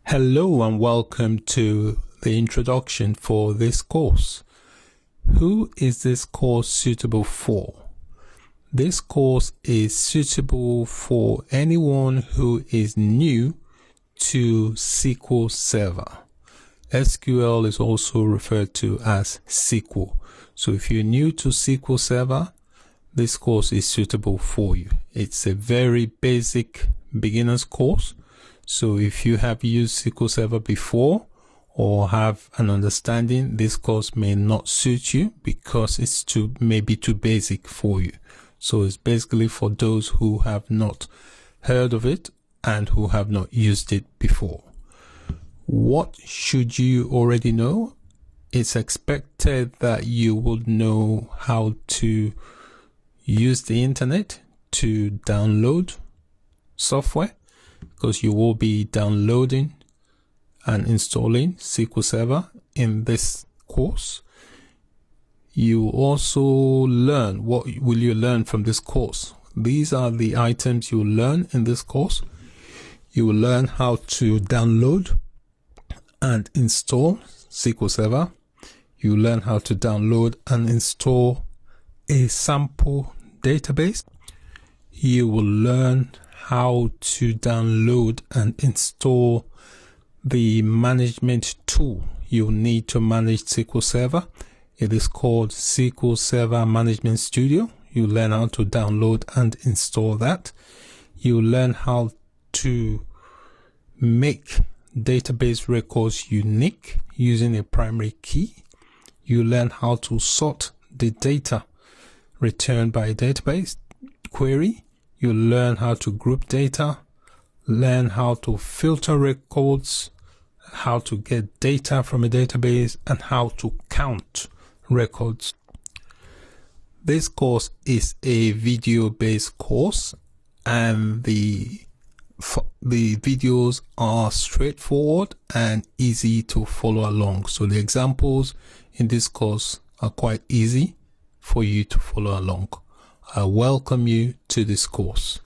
Hello and welcome to the introduction for this course. Who is this course suitable for? This course is suitable for anyone who is new to SQL Server. SQL is also referred to as SQL. So if you're new to SQL Server, this course is suitable for you. It's a very basic beginner's course. So if you have used SQL Server before or have an understanding, this course may not suit you because it's maybe too basic for you. So it's basically for those who have not heard of it and who have not used it before. What should you already know? It's expected that you would know how to use the internet to download software, because you will be downloading and installing SQL Server in this course. You also learn, what will you learn from this course? These are the items you will learn in this course. You will learn how to download and install SQL Server. You will learn how to download and install a sample database. You will learn how to download and install the management tool you need to manage SQL Server. It is called SQL Server Management Studio. You learn how to download and install that. You learn how to make database records unique using a primary key. You learn how to sort the data returned by a database query. You learn how to group data, learn how to filter records, how to get data from a database, and how to count records. This course is a video-based course, and the videos are straightforward and easy to follow along. So the examples in this course are quite easy for you to follow along. I welcome you to this course.